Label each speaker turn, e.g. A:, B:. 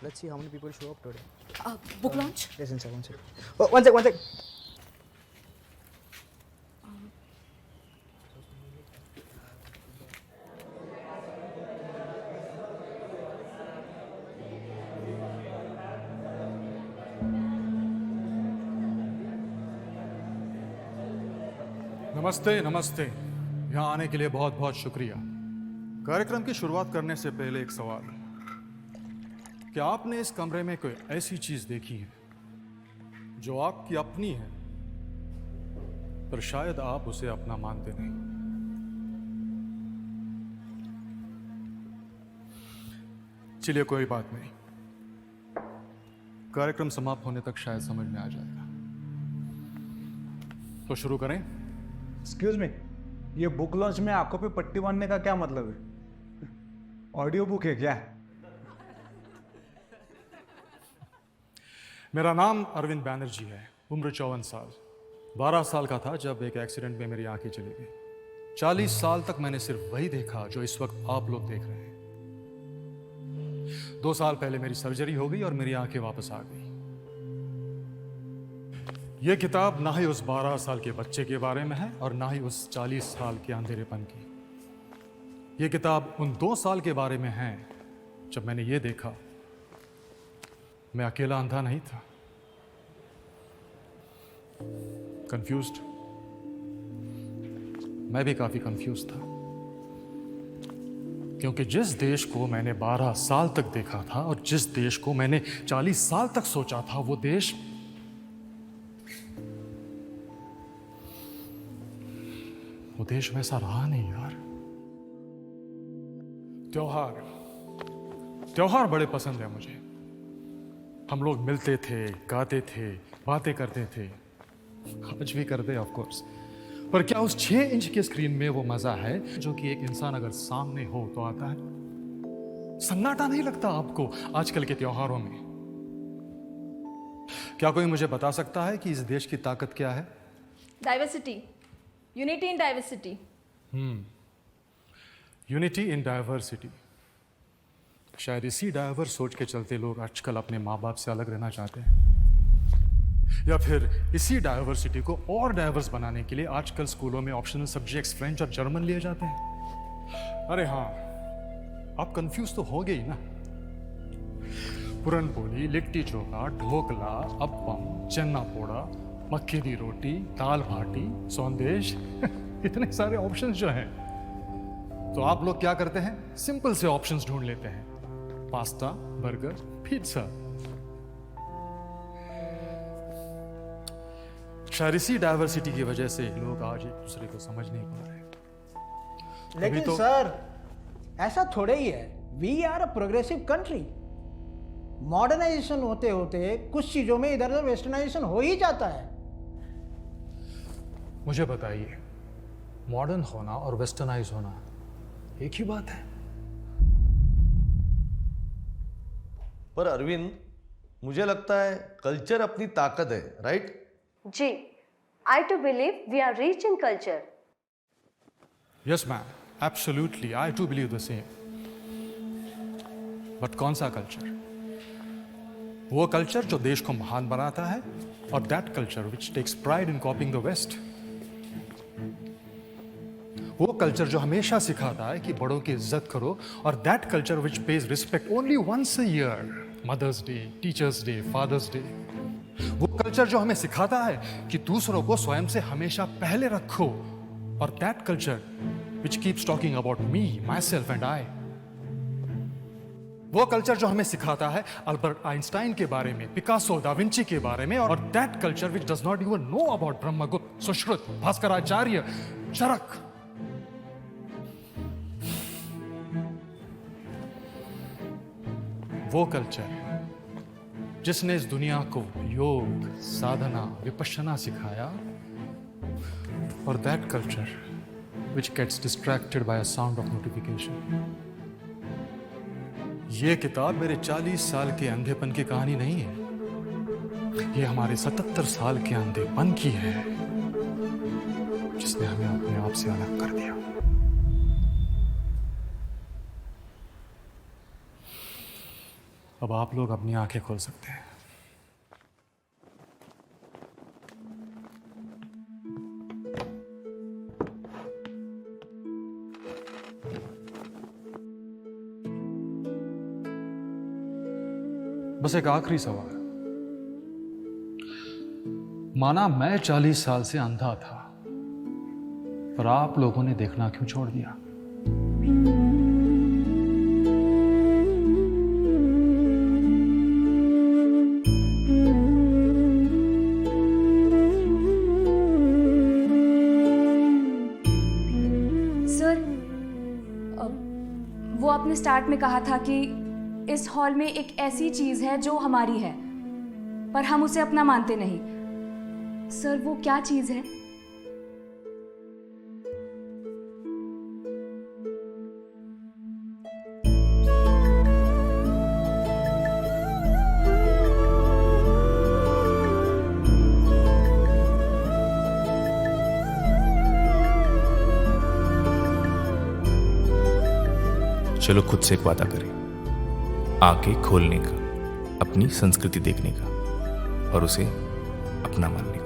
A: Let's see how many people show up today.
B: Book launch?
A: Yes, one sec. Oh, one sec.
C: नमस्ते नमस्ते। यहाँ आने के लिए बहुत बहुत शुक्रिया। कार्यक्रम की शुरुआत करने से पहले एक सवाल, क्या आपने इस कमरे में कोई ऐसी चीज देखी है जो आपकी अपनी है पर शायद आप उसे अपना मानते नहीं? चलिए कोई बात नहीं, कार्यक्रम समाप्त होने तक शायद समझ में आ जाएगा। तो शुरू करें।
D: एक्सक्यूज मी, ये बुक लॉन्च में आंखों पे पट्टी बांधने का क्या मतलब है? ऑडियो बुक है क्या?
C: मेरा नाम अरविंद बैनर्जी है, उम्र 54 साल। 12 साल का था जब एक एक्सीडेंट में मेरी आंखें चली गई। 40 साल तक मैंने सिर्फ वही देखा जो इस वक्त आप लोग देख रहे हैं। 2 साल पहले मेरी सर्जरी हो गई और मेरी आंखें वापस आ गई। यह किताब ना ही उस 12 साल के बच्चे के बारे में है और ना ही उस 40 साल के अंधेरेपन की। यह किताब उन 2 साल के बारे में है जब मैंने ये देखा मैं अकेला अंधा नहीं था। कंफ्यूज्ड, मैं भी काफी कंफ्यूज था, क्योंकि जिस देश को मैंने 12 साल तक देखा था और जिस देश को मैंने 40 साल तक सोचा था, वो देश वैसा रहा नहीं यार। त्योहार बड़े पसंद है मुझे। हम लोग मिलते थे, गाते थे, बातें करते थे, आज भी करते ऑफ कोर्स। पर क्या उस 6 इंच के स्क्रीन में वो मजा है जो कि एक इंसान अगर सामने हो तो आता है? सन्नाटा नहीं लगता आपको आजकल के त्योहारों में? क्या कोई मुझे बता सकता है कि इस देश की ताकत क्या है?
B: Diversity. Unity in diversity.
C: Unity in diversity. शायद इसी डाइवर्स सोच के चलते लोग आजकल अपने माँ बाप से अलग रहना चाहते हैं, या फिर इसी डाइवर्सिटी को और डाइवर्स बनाने के लिए आजकल स्कूलों में ऑप्शनल सब्जेक्ट्स फ्रेंच और जर्मन लिए जाते हैं। अरे हाँ, आप कंफ्यूज तो हो गई ना। पुरन पोली, लिट्टी चोखा, ढोकला, अप्पम, चन्ना पोड़ा, मक्की दी रोटी, दाल भाटी, सौंदेश इतने सारे ऑप्शंस जो हैं, तो आप लोग क्या करते हैं? सिंपल से ऑप्शंस ढूंढ लेते हैं, पास्ता, बर्गर, पिज्जा। शायद इसी डाइवर्सिटी की वजह से लोग आज एक दूसरे को समझ नहीं पा रहे।
E: लेकिन
C: तो
E: सर, ऐसा थोड़े ही है। We are a progressive country. Modernisation होते होते कुछ चीजों में इधर उधर वेस्टर्नाइजेशन हो ही जाता है।
C: मुझे बताइए, मॉडर्न होना और वेस्टर्नाइज होना एक ही बात है?
F: पर अरविंद, मुझे लगता है कल्चर अपनी ताकत है, राइट?
G: जी, I too believe we are rich in culture.
C: Yes ma'am, absolutely, I too believe the same. But कौन सा कल्चर? वो कल्चर जो देश को महान बनाता है, और that culture which takes pride in copying the west. वो कल्चर जो हमेशा सिखाता है कि बड़ों की इज्जत करो, और that culture which pays respect only once a year, mother's day, teacher's day, father's day. वो कल्चर जो हमें सिखाता है कि दूसरों को स्वयं से हमेशा पहले रखो, और that culture which keeps talking about me, my self and I. वो कल्चर जो हमें सिखाता है अल्बर्ट आइंस्टाइन के बारे में, पिकासो, दा विंची के बारे में, और that culture which does not even know about Brahmagupta, Sushruta, Bhaskaracharya, Charaka. वो कल्चर जिसने इस दुनिया को योग, साधना, विपश्यना सिखाया, और that culture which gets distracted by a sound of notification. ये किताब मेरे 40 साल के अंधेपन की कहानी नहीं है, ये हमारे 77 साल के अंधेपन की है, जिसने हमें अपने आप से अलग कर दिया। अब आप लोग अपनी आंखें खोल सकते हैं। बस एक आखिरी सवाल। माना मैं 40 साल से अंधा था, पर आप लोगों ने देखना क्यों छोड़ दिया?
H: सर, वो आपने स्टार्ट में कहा था कि इस हॉल में एक ऐसी चीज है जो हमारी है, पर हम उसे अपना मानते नहीं। सर, वो क्या चीज है?
I: चलो खुद से एक वादा करें, आंखें खोलने का, अपनी संस्कृति देखने का और उसे अपना मानने का।